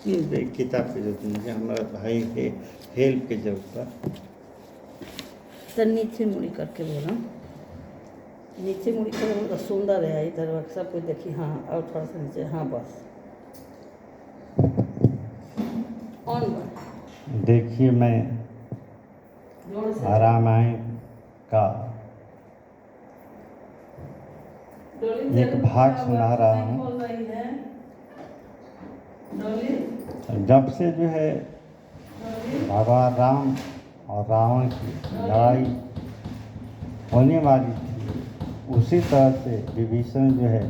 कहानी। किताब की जरूरत नहीं है, हमारा भाई है हेल्प की जरूरत है। तो नीचे मुड़ी करके बोला, नीचे मुड़ी कर बोला सुंदर है, इधर सब कुछ देखिए। हाँ और थोड़ा सा नीचे, हाँ बस ऑन बन। देखिए मैं रामायण का एक भाग सुना रहा हूँ। जब से जो है भगवान राम और रावण की लड़ाई होने वाली थी, उसी तरह से विभीषण जो है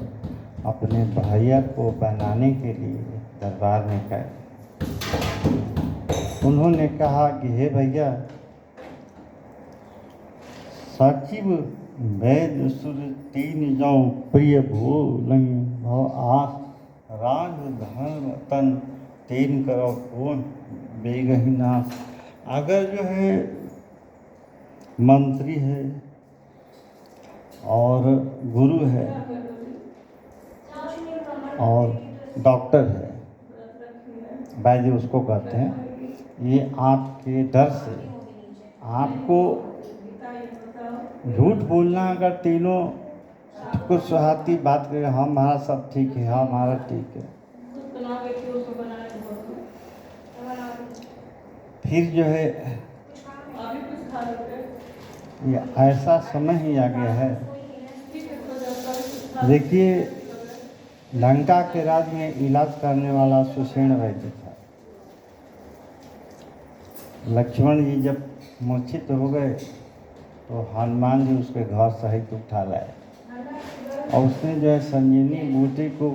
अपने भैया को बनाने के लिए दरबार में गए। उन्होंने कहा कि हे भैया, सचिव वैद्य सुर तीन जौ प्रिय भूलं भव आस राज धर्म तन तेन करो कौन बेगहि नाश। अगर जो है मंत्री है और गुरु है और डॉक्टर है, वैद्य उसको कहते हैं, ये आपके डर से आपको झूठ बोलना, अगर तीनों कुछ सुहाती बात करें, हाँ हमारा सब ठीक है, हाँ हमारा ठीक है, फिर जो है ये ऐसा समय ही आ गया है। देखिए, लंका के राज में इलाज करने वाला सुषेण वैद्य था। लक्ष्मण जी जब मूर्छित हो गए तो हनुमान जी उसके घर सहित उठा लाए और उसने जो है संजीवनी बूटी को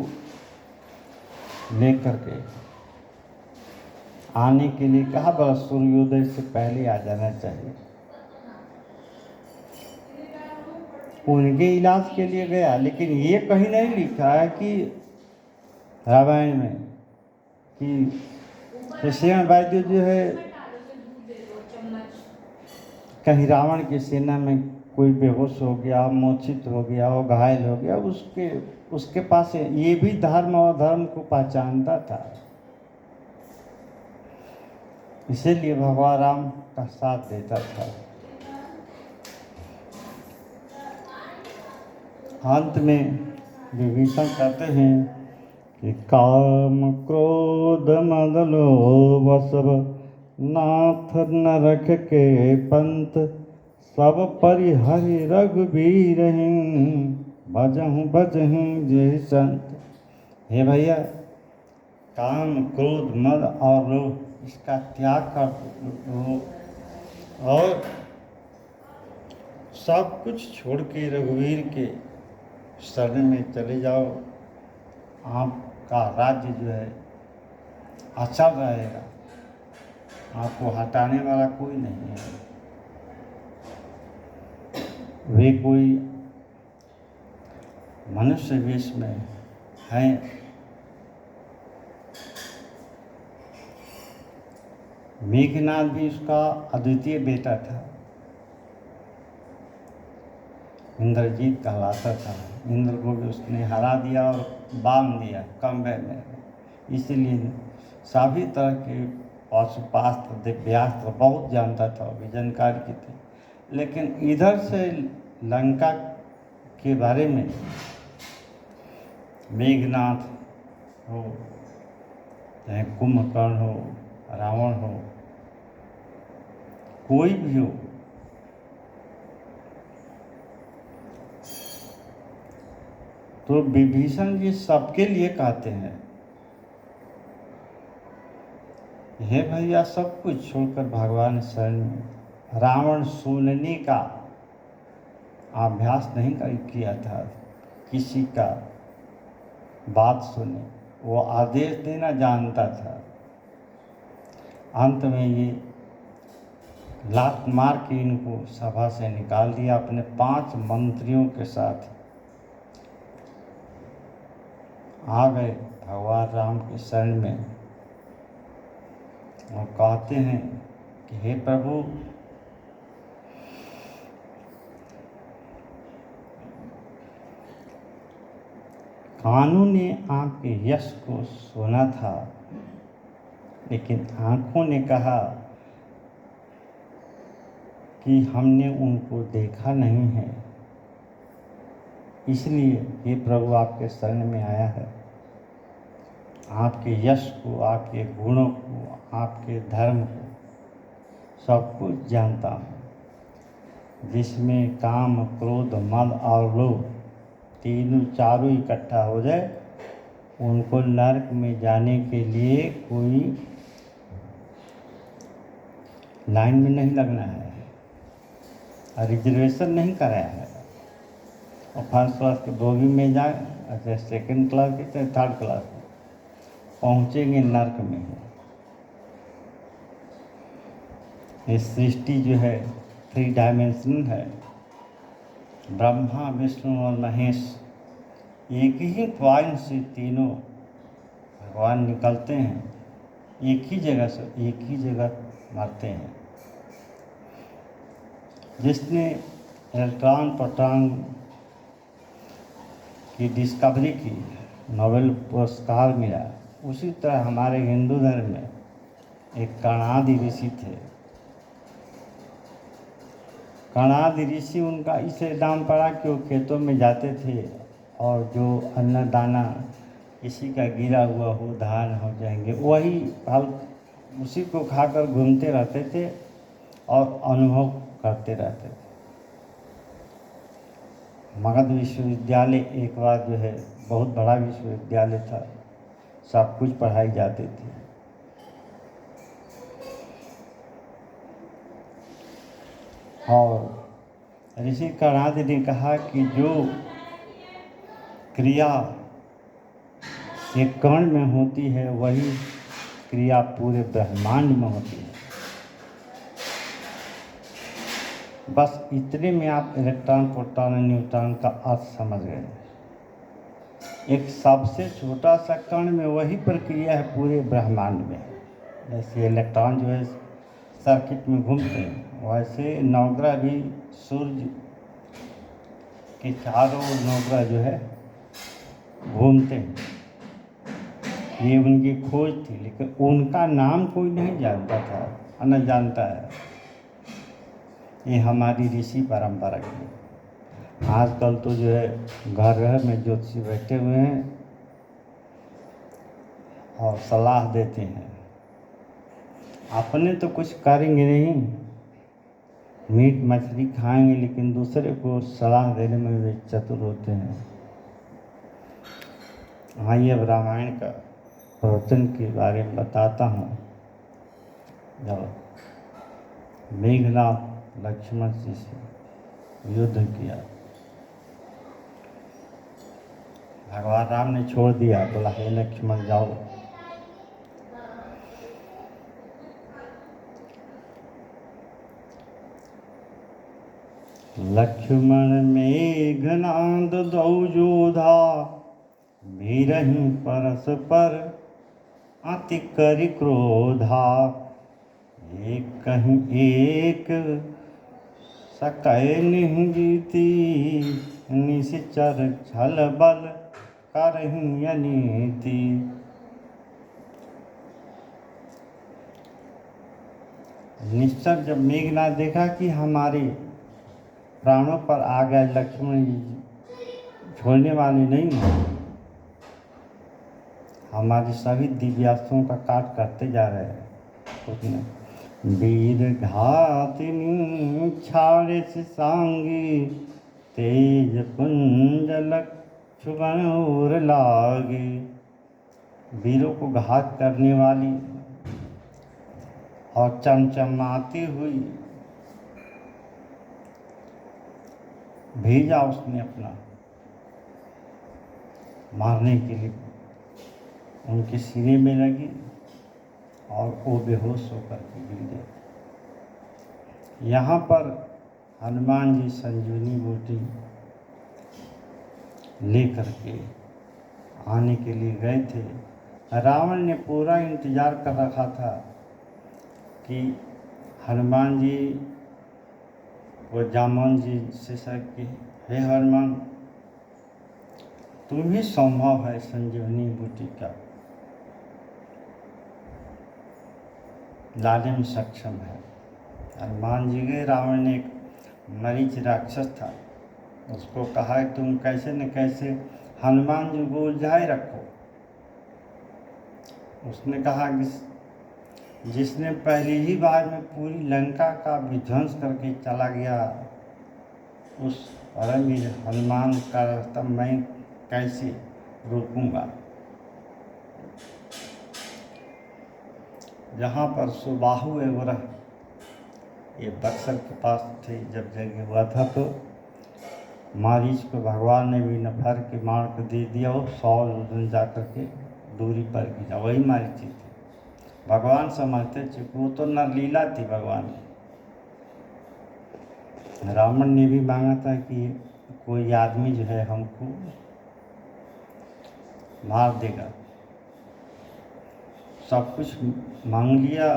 लेकर के आने के लिए कहा, बस सूर्योदय से पहले आ जाना चाहिए। उनके इलाज के लिए गया, लेकिन ये कहीं नहीं लिखा है कि रामायण में कि सुषेण वैद्य जो है कहीं रावण की सेना में कोई बेहोश हो गया, मूर्छित हो गया, वो घायल हो गया, उसके पास ये भी धर्म और धर्म को पहचानता था, इसीलिए भगवान राम का साथ देता था। अंत में विभीषण कहते हैं कि काम क्रोध मद लोभ सब नाथ नरक के पंथ सब परिहरि रघुबीर भजहु भजहु जय संत। हे भैया, काम क्रोध मद और लोभ इसका त्याग कर दो और सब कुछ छोड़ के रघुवीर के शरण में चले जाओ। आपका राज्य जो है अचल रहेगा, आपको हटाने वाला कोई नहीं है। वे कोई मनुष्य वेश में हैं, मेघनाथ भी उसका अद्वितीय बेटा था, इंद्रजीत कहलाता था। इंद्र को भी उसने हरा दिया और बांध दिया कमरे में। इसीलिए सभी तरह के पाशुपास्त्र दिव्यास्त्र बहुत जानता था, वो भी जानकारी की थी। लेकिन इधर से लंका के बारे में मेघनाथ हो चाहे कुंभकर्ण हो, रावण हो, कोई भी हो, तो विभीषण जी सबके लिए कहते हैं, हे भैया सब कुछ छोड़कर भगवान शरण में। रावण सुनने का अभ्यास नहीं किया था, किसी का बात सुने, वो आदेश देना जानता था। अंत में ये लात मार के इनको सभा से निकाल दिया, अपने 5 मंत्रियों के साथ आ गए भगवान राम के शरण में और कहते हैं कि हे प्रभु, कानों ने आपके यश को सुना था, लेकिन आँखों ने कहा कि हमने उनको देखा नहीं है। इसलिए ये प्रभु आपके शरण में आया है। आपके यश को, आपके गुणों को, आपके धर्म को सब कुछ जानता हूँ। जिसमें काम, क्रोध, मद और लोभ चारों इकट्ठा हो जाए, उनको नरक में जाने के लिए कोई लाइन में नहीं लगना है और रिजर्वेशन नहीं कराया है और फर्स्ट क्लास के बोगी में जाए, अच्छा सेकंड क्लास के चाहे थर्ड क्लास में पहुँचेंगे नरक में। ये सृष्टि जो है 3 डायमेंशनल है। ब्रह्मा, विष्णु और महेश एक ही पॉइंट से तीनों भगवान निकलते हैं, एक ही जगह से, एक ही जगह मरते हैं। जिसने इलेक्ट्रॉन प्रोटॉन की डिस्कवरी की, नोबेल पुरस्कार मिला, उसी तरह हमारे हिंदू धर्म में एक कणादि ऋषि थे। कणादि ऋषि, उनका इसलिए नाम पड़ा कि वो खेतों में जाते थे और जो अन्न दाना किसी का गिरा हुआ हो, धान हो जाएंगे, वही फल उसी को खाकर घूमते रहते थे और अनुभव करते रहते थे। मगध विश्वविद्यालय एक बार जो है बहुत बड़ा विश्वविद्यालय था, सब कुछ पढ़ाई जाती थी। और ऋषि कणादि ने कहा कि जो क्रिया एक कण में होती है, वही क्रिया पूरे ब्रह्मांड में होती है। बस इतने में आप इलेक्ट्रॉन, प्रोटॉन और न्यूट्रॉन का अर्थ समझ गए। एक सबसे छोटा सा कण में वही प्रक्रिया है पूरे ब्रह्मांड में। जैसे इलेक्ट्रॉन जो है सर्किट में घूमते हैं, वैसे नवग्रह भी सूर्य के चारों नवग्रह जो है घूमते हैं। ये उनकी खोज थी, लेकिन उनका नाम कोई नहीं जानता था, न जानता है। ये हमारी ऋषि परंपरा की। आजकल तो जो है घर घर में ज्योतिषी बैठे हुए हैं और सलाह देते हैं। अपने तो कुछ करेंगे नहीं, मीट मछली खाएंगे, लेकिन दूसरे को सलाह देने में वे चतुर होते हैं। आइए अब रामायण का प्रवचन के बारे में बताता हूँ। जब मेघनाथ लक्ष्मण जी से युद्ध किया, भगवान राम ने छोड़ दिया, बोला हे लक्ष्मण जाओ। लक्ष्मण मेघनाद दौ योधा, वीरहि परस्पर अति करि क्रोधा। एक कहीं एक सकै नहीं जीती, निश्चर छल बल करहि अनीति। निश्चर जब मेघनाथ देखा कि हमारे प्राणों पर आ गए, लक्ष्मण जी छोड़ने वाले नहीं हैं, हमारे सभी दिव्यास्त्रों का काट करते जा रहे हैं, उसने वीर घातिनी छाड़े सांगी, तेज पुंज लक्ष्मण और लागे। वीरों को घात करने वाली और चमचमाती हुई भेजा उसने अपना मारने के लिए। उनके सीने में लगी और वो बेहोश होकर के गिर गए। यहाँ पर हनुमान जी संजीवनी बूटी लेकर के आने के लिए गए थे। रावण ने पूरा इंतज़ार कर रखा था कि हनुमान जी वो जामवन जी से सर कि हे हनुमान, तुम ही संभव है संजीवनी बूटी का, लाने में सक्षम है। हनुमान जी गए, रावण ने एक मरीच राक्षस था, उसको कहा तुम कैसे न कैसे हनुमान जी को उलझाए रखो। उसने कहा कि जिसने पहली ही बार में पूरी लंका का विध्वंस करके चला गया, उस परमवीर हनुमान का रास्ता मैं कैसे रोकूंगा। जहाँ पर सुबाहु एवं ये बक्सर के पास थे, जब यज्ञ हुआ था तो मारीच को भगवान ने भी नफर के मार को दे दिया, वो 100 योजन जा करके दूरी पर गिरा, वही मारीच थी। भगवान समझते थे, वो तो नरलीला थी भगवान की। रावण ने भी मांगा था कि कोई आदमी जो है हमको मार देगा, सब कुछ मांग लिया,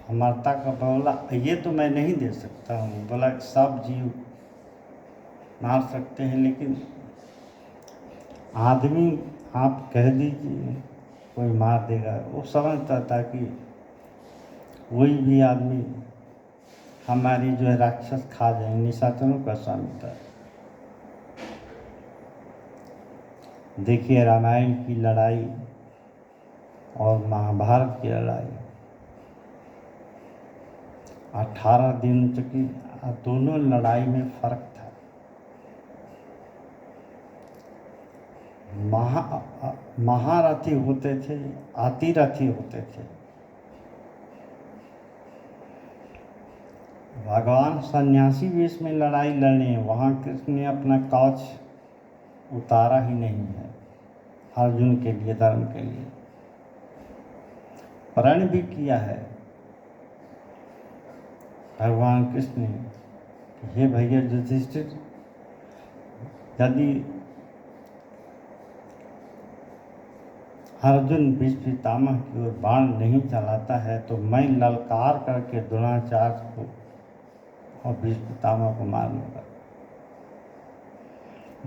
अमरता का बोला ये तो मैं नहीं दे सकता हूँ। बोला सब जीव मार सकते हैं, लेकिन आदमी आप कह दीजिए कोई मार देगा। वो समझता था कि कोई भी आदमी हमारी जो है राक्षस खा जाएंगे, निशाचरों का स्वामी था। देखिए रामायण की लड़ाई और महाभारत की लड़ाई 18 दिन चुकी, दोनों लड़ाई में फर्क था। महारथी होते थे, अतिरथी होते थे। भगवान सन्यासी वेश में लड़ाई लड़े, वहाँ कृष्ण ने अपना कवच उतारा ही नहीं है अर्जुन के लिए, धर्म के लिए प्रण भी किया है भगवान कृष्ण ने। हे भैया युधिष्ठिर, यदि अर्जुन भीष्म पितामह की ओर बाण नहीं चलाता है तो मैं ललकार करके द्रोणाचार्य को और भीष्म पितामह को मार लूँगा।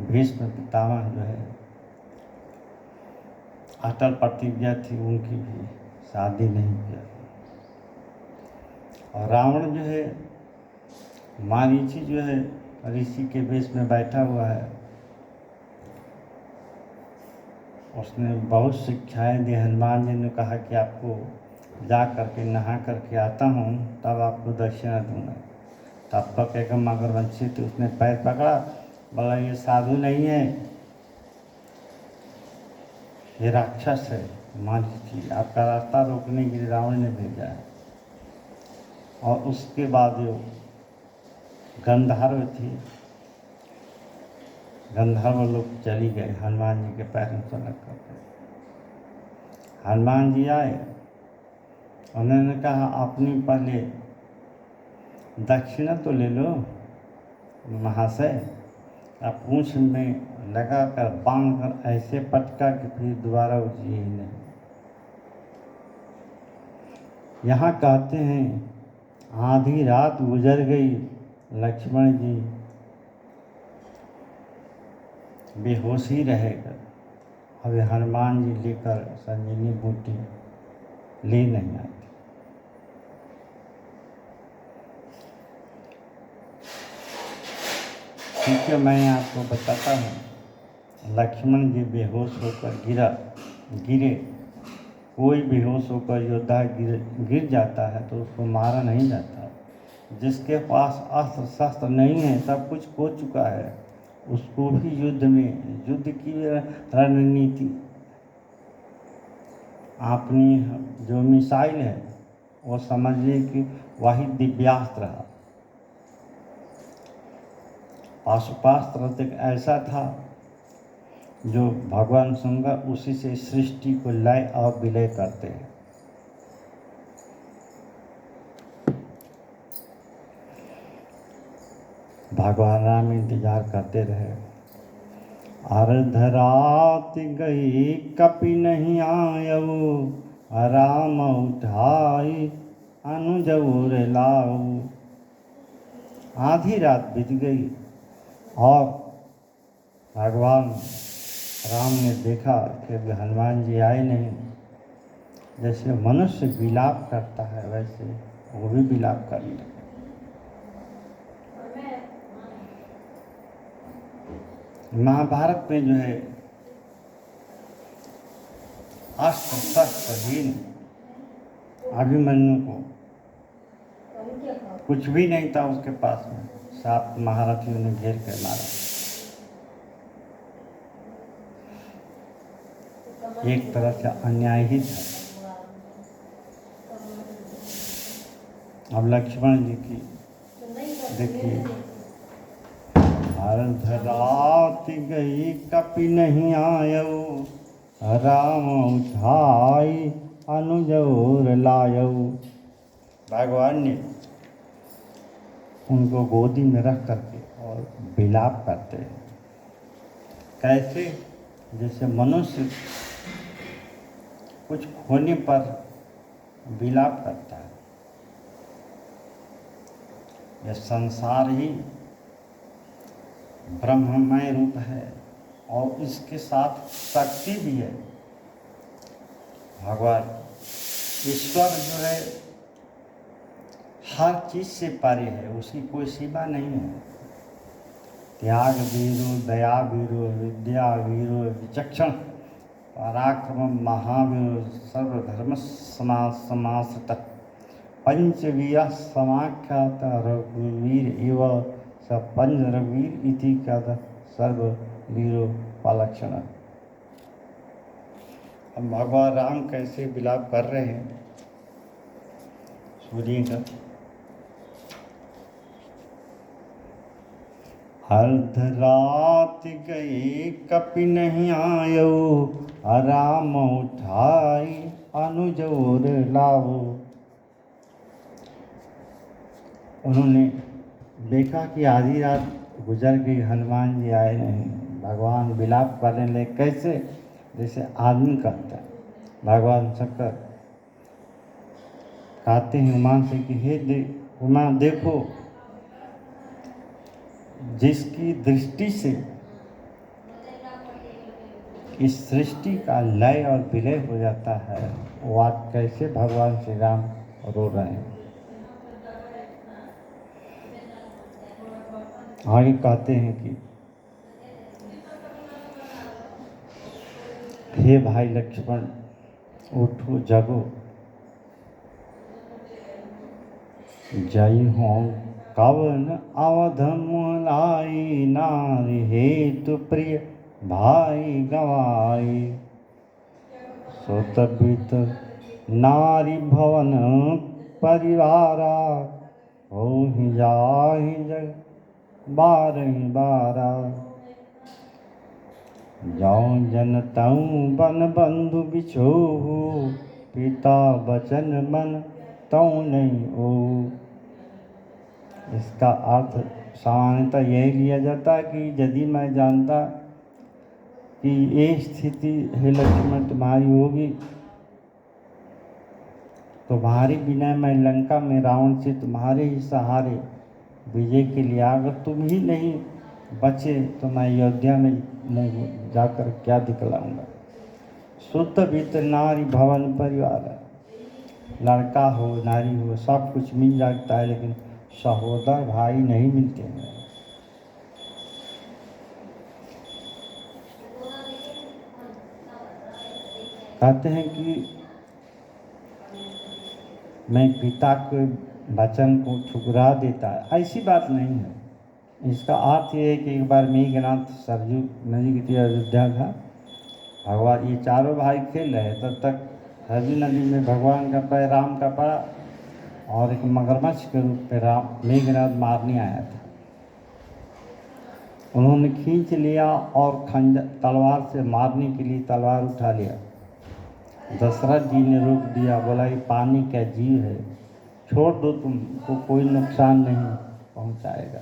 भीष्म पितामह जो है अटल प्रतिज्ञा थी उनकी, भी शादी नहीं किया। और रावण जो है मारीची जो है ऋषि के वेश में बैठा हुआ है, उसने बहुत शिक्षाएं दी। हनुमान जी ने कहा कि आपको जा करके नहा करके आता हूँ तब आपको दक्षिणा दूंगा। तब तक एक मगरमच्छी थी, उसने पैर पकड़ा, बोला ये साधु नहीं है, ये राक्षस है। मारीची आपका रास्ता रोकने के लिए रावण ने भेजा है। और उसके बाद जो गंधर्व थी, गंधर्व लोग चली गए हनुमान जी के पैरों से लग करके। हनुमान जी आए, उन्होंने कहा अपनी पहले दक्षिणा तो ले लो महाशय। आप पूंछ में लगा कर बांध कर ऐसे पटका कि फिर दोबारा उठिए ही नहीं। यहाँ कहते हैं आधी रात गुजर गई, लक्ष्मण जी बेहोशी रहेगा। अब हनुमान जी लेकर संजीवनी बूटी ले नहीं आए। ठीक है, मैं आपको बताता हूँ। लक्ष्मण जी बेहोश होकर गिरे। कोई बेहोश होकर योद्धा गिर जाता है तो उसको मारा नहीं जाता। जिसके पास अस्त्र शस्त्र नहीं है, सब कुछ खो चुका है, उसको भी युद्ध की रणनीति, अपनी जो मिसाइल है वो समझिए कि वही दिव्यास्त्र है। पाशुपास्त्र एक ऐसा था जो भगवान शंकर उसी से सृष्टि को लय और विलय करते हैं। भगवान राम इंतजार करते रहे। अर्धरात गई कपि नहीं आयऊ, राम उठाई अनुज उर लाऊ। आधी रात बीत गई और भगवान राम ने देखा कि अभी हनुमान जी आए नहीं, जैसे मनुष्य विलाप करता है वैसे वो भी विलाप करने लगे। महाभारत में जो है अस्त्र शस्त्रहीन अभिमन्यु को कुछ भी नहीं था उसके पास में, 7 महारथियों ने घेर कर मारा। एक तरह से अन्याय ही था। अब लक्ष्मण जी की देखिए, अर्ध रात गई कपि नहीं आयो, राम उठाई अनुजोर लायो। भगवान ने उनको गोदी में रख करके और विलाप करते हैं। कैसे? जैसे मनुष्य कुछ खोने पर विलाप करता है। यह संसार ही ब्रह्ममय रूप है और इसके साथ शक्ति भी है। भगवान ईश्वर जो है हर चीज से परे है, उसकी कोई सीमा नहीं है। त्याग वीरो, दया वीरो, विद्या वीरो, विचक्षण पराक्रम महावीर, सर्वधर्म समाश्रित, पंचवीर समाख्यात रघुवीर इव स पंच रघुवीर इति ख्यात सर्ववीरो पलक्षण। अब भगवान राम कैसे विलाप कर रहे हैं सुनिए का। अर्ध रात गई कपि नहीं आयो, राम उठाई अनुजोर लाओ। उन्होंने देखा कि आधी रात गुजर गई, हनुमान जी आए नहीं। भगवान विलाप करने लगे। कैसे? जैसे आदमी करता है। भगवान शंकर कहते हैं उमा से कि हे उमा देखो, जिसकी दृष्टि से इस सृष्टि का लय और विलय हो जाता है, वो आज कैसे भगवान श्री राम रो रहे हैं। आगे कहते हैं कि हे भाई लक्ष्मण उठो जगो, जय हो कवन अवध मोलाई, नारी हेतु प्रिय भाई गवाई। सोतबित नारी भवन परिवारा, हो ही जाहि जग बारहि बारा। जाऊं जन तऊं बन बंधु बिछोहु, पिता बचन मन तऊं नहीं ओ। इसका अर्थ सामान्यतः यही लिया जाता है कि यदि मैं जानता कि ये स्थिति हे लक्ष्मण तुम्हारी होगी, तुम्हारे बिना मैं लंका में रावण से तुम्हारे ही सहारे विजय के लिए, अगर तुम ही नहीं बचे तो मैं अयोध्या में मुँह जाकर क्या दिखलाऊंगा। शुद्ध वित्त नारी भवन परिवार, लड़का हो नारी हो सब कुछ मिल जाता है, लेकिन सहोदर भाई नहीं मिलते हैं। कहते हैं कि मैं पिता के वचन को ठुकरा देता है, ऐसी बात नहीं है। इसका अर्थ ये है कि एक बार मेघनाथ सरजू नदी की तीर अयोध्या था। भगवान ये चारों भाई खेल रहे, तब तक सरजू नदी में भगवान का पैर राम का पड़ा और एक मगरमच्छ के रूप में राम मेघनाथ मारने आया था। उन्होंने खींच लिया और खंजर तलवार से मारने के लिए तलवार उठा लिया। दशरथ जी ने रोक दिया, बोला ये पानी का जीव है, छोड़ दो, तुमको कोई नुकसान नहीं पहुंचाएगा।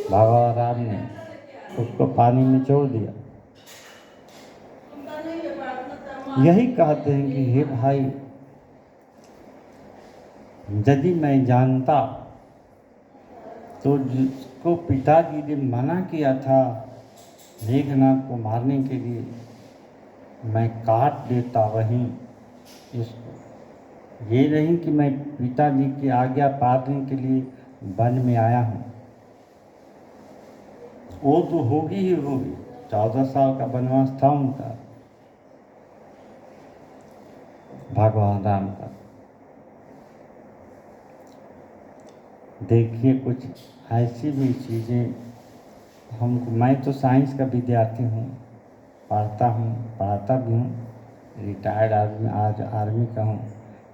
भगवान राम ने उसको पानी में छोड़ दिया। यही कहते हैं कि हे भाई, यदि मैं जानता तो जिसको पिताजी ने मना किया था मेघनाथ को मारने के लिए मैं काट देता वहीं इसको। ये नहीं कि मैं पिताजी की आज्ञा पालने के लिए वन में आया हूँ, वो तो होगी ही होगी। 14 साल का वनवास था उनका, भगवान राम का। देखिए कुछ ऐसी भी चीज़ें हमको, मैं तो साइंस का विद्यार्थी हूँ, पढ़ता हूँ, पढ़ाता भी हूँ, रिटायर्ड आदमी, आज आर्मी का हूँ,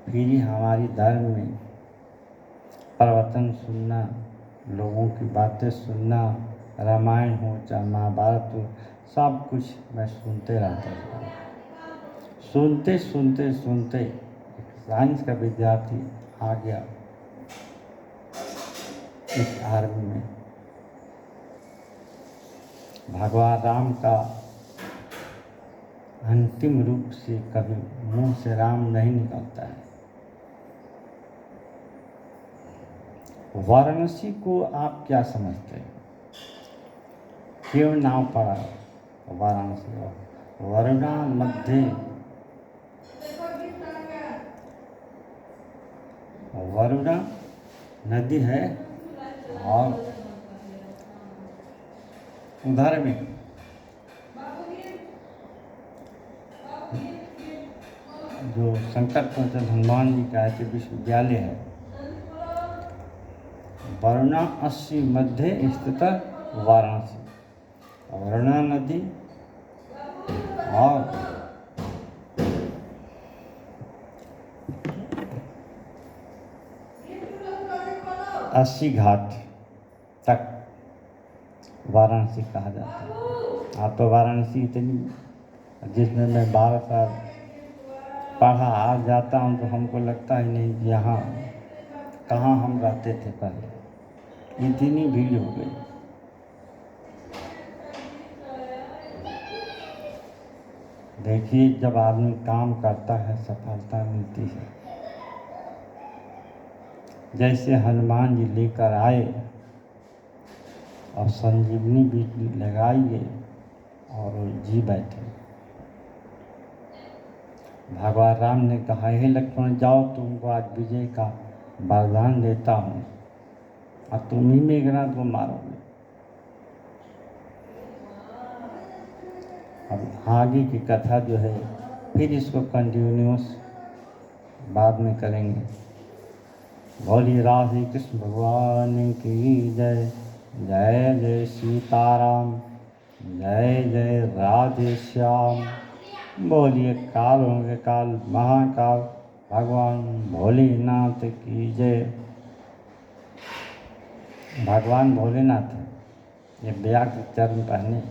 फिर भी हमारी धर्म में प्रवचन सुनना, लोगों की बातें सुनना, रामायण हो चाहे महाभारत हो, सब कुछ मैं सुनते रहता था। सुनते सुनते सुनते एक साइंस का विद्यार्थी आ गया इस आर्मी में। भगवान राम का अंतिम रूप से कभी मुंह से राम नहीं निकलता है। वाराणसी को आप क्या समझते हैं? क्यों नाम पड़ा वाराणसी? वरुणा मध्य, वरुणा नदी है और उधर में जो शंकर प्रसाद हनुमान जी का ऐसे विश्वविद्यालय है, वरुणा 80 मध्य स्थित वाराणसी। वरुणा नदी और अस्सी घाट तक वाराणसी कहा जाता है। आप तो वाराणसी इतनी, जिसमें मैं 12 साल पढ़ा, आज जाता हूँ तो हमको लगता ही नहीं कि यहाँ कहाँ हम रहते थे पहले, इतनी भीड़ हो गई। देखिए जब आदमी काम करता है सफलता मिलती है। जैसे हनुमान जी लेकर आए और संजीवनी भी लगाइए और जी बैठे। भगवान राम ने कहा, हे लक्ष्मण जाओ, तुमको आज विजय का वरदान देता हूँ और तुम ही मेघनाथ को मारोगे। अब आगे की कथा जो है फिर इसको कंटिन्यूस बाद में करेंगे। बोलिए राधे कृष्ण भगवान की जय। जय जय सीताराम, जय जय राधे श्याम। बोलिए कालों के काल महाकाल भगवान भोलेनाथ की जय। भगवान भोलेनाथ ये व्याघ्र चर्म पहने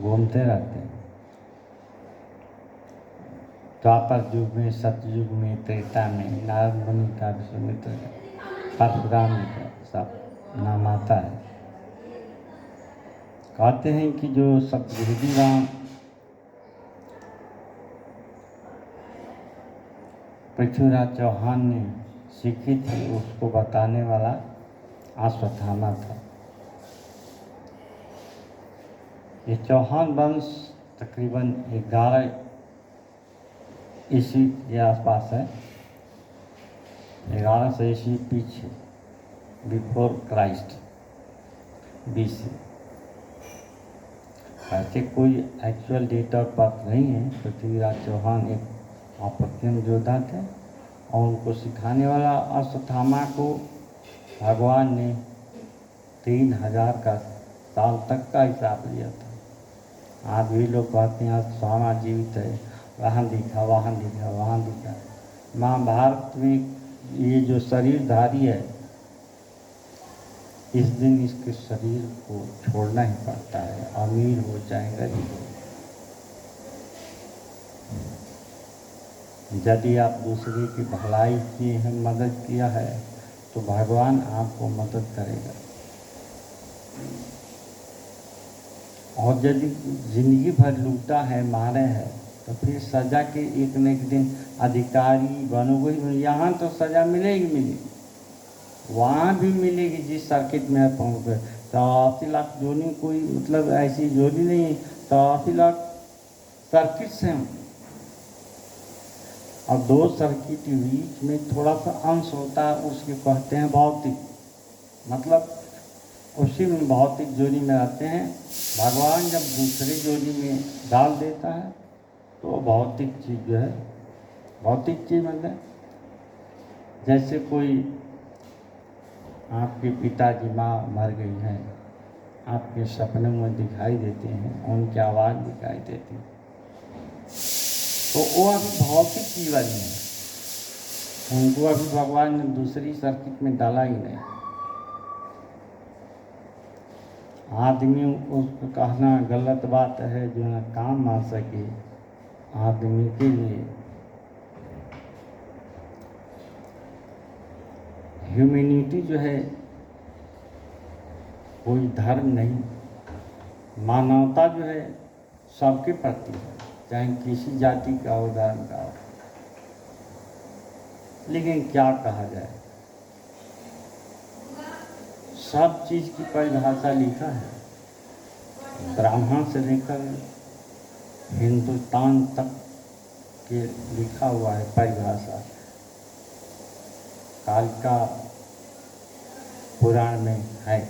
घूमते रहते हैं। द्वापर युग में, सतयुग में, त्रेता में, नारद मुनि का, विश्वामित्र का, परशुराम जी का सब नाम आता है। कहते हैं कि जो सतयुगी राम पृथ्वीराज चौहान ने सीखी थी, उसको बताने वाला अश्वत्थामा था। ये चौहान वंश तकरीबन 11 ईस्वी के आसपास है, 1100 ईस्वी पीछे, बिफोर क्राइस्ट, BC। ऐसे कोई एक्चुअल डेट ऑफ बर्थ नहीं है। पृथ्वीराज चौहान एक अप्रतिम योद्धा थे और उनको सिखाने वाला अश्वत्थामा को भगवान ने 3000 का साल तक का हिसाब लिया था। आज भी लोग कहते हैं अश्वत्थामा जीवित है, वहाँ दिखा, वहाँ दिखा, वहाँ दिखा। महाभारत में ये जो शरीरधारी है, इस दिन इसके शरीर को छोड़ना ही पड़ता है, अमीर हो चाहे गरीब हो। यदि आप दूसरे की भलाई किए हैं, मदद किया है, तो भगवान आपको मदद करेगा। और यदि जिंदगी भर लूटा है, मारे है, तो फिर सज़ा के एक न एक दिन अधिकारी बनोगे ही। यहाँ तो सज़ा मिलेगी, वहाँ भी मिलेगी जिस सर्किट में आप पहुँच गए। 84 लाख जोनी कोई मतलब ऐसी जोनी नहीं है, 84 लाख सर्किट्स हैं और 2 सर्किट के बीच में थोड़ा सा अंश होता है, उसके कहते हैं भौतिक, मतलब उसी में भौतिक जोनी में रहते हैं। भगवान जब दूसरे जोनी में डाल देता है तो भौतिक चीज़ जो है, भौतिक चीज़ मतलब जैसे कोई आपके पिताजी माँ मर गई हैं, आपके सपने में दिखाई देते हैं, उनकी आवाज़ दिखाई देती है, तो वो अभी भौतिक जीवन है, उनको अभी भगवान ने दूसरी सर्किट में डाला ही नहीं। आदमी उसको कहना गलत बात है जो ना काम आ सके आदमी के लिए। ह्यूमैनिटी जो है कोई धर्म नहीं, मानवता जो है सबके प्रति है, चाहे किसी जाति का हो, धर्म का हो। लेकिन क्या कहा जाए, सब चीज़ की परिभाषा लिखा है, ब्राह्मण से लेकर हिंदुस्तान तक के लिखा हुआ है परिभाषा। कालिका पुराण में है।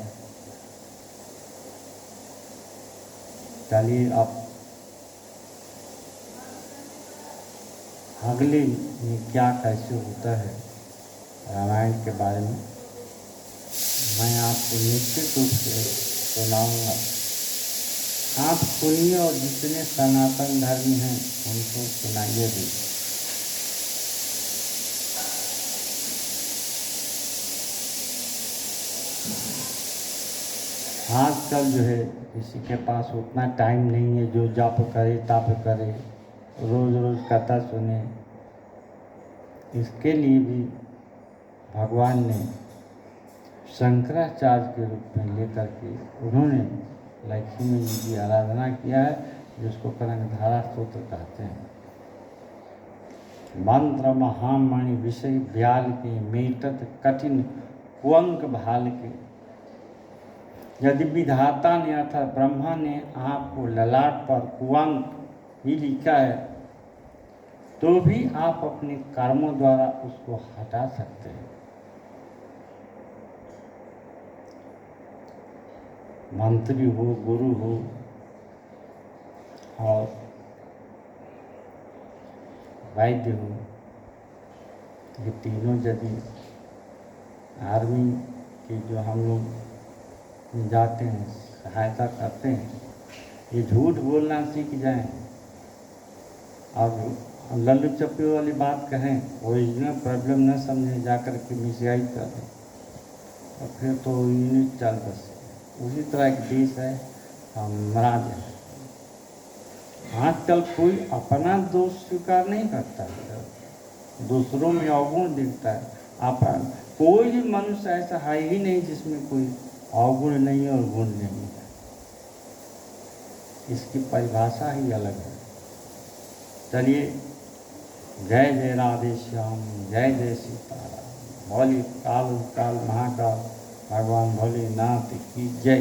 चलिए अब अगले में क्या कैसे होता है रामायण के बारे में मैं आपको निश्चित रूप से सुनाऊंगा। आप सुनिए और जितने सनातन धर्मी हैं उनको सुनाइए भी। आजकल जो है किसी के पास उतना टाइम नहीं है जो जप करे तप करे, रोज़ रोज़ कथा सुने। इसके लिए भी भगवान ने शंकराचार्य के रूप में लेकर के उन्होंने लक्ष्मी जी की आराधना किया है, जिसको कनकधारा स्तोत्र कहते हैं। मंत्र महामणि विषय ब्याल के मेटत कठिन कुंक भाल के। यदि विधाता ने अर्थात ब्रह्मा ने आपको ललाट पर कुंक ही लिखा है तो भी आप अपने कर्मों द्वारा उसको हटा सकते हैं। मंत्री हो, गुरु हो और वैद्य हो, ये तीनों यदि आर्मी के जो हम लोग जाते हैं सहायता करते हैं, ये झूठ बोलना सीख जाएं और लल्लू चप्पे वाली बात कहें, ओरिजिनल प्रॉब्लम न समझें, जाकर के मिसगाइड कर दें और फिर तो यूनिट चल बस। उसी तरह एक देश है हमारा है। आजकल कोई अपना दोष स्वीकार नहीं करता है, दूसरों में अवगुण दिखता है। अपन कोई भी मनुष्य ऐसा है ही नहीं जिसमें कोई अवगुण नहीं है और गुण नहीं है। इसकी परिभाषा ही अलग है। चलिए, जय जय राधे श्याम, जय जय सीताराम, भोले काल काल महाकाल भगवान भोलेनाथ की जय।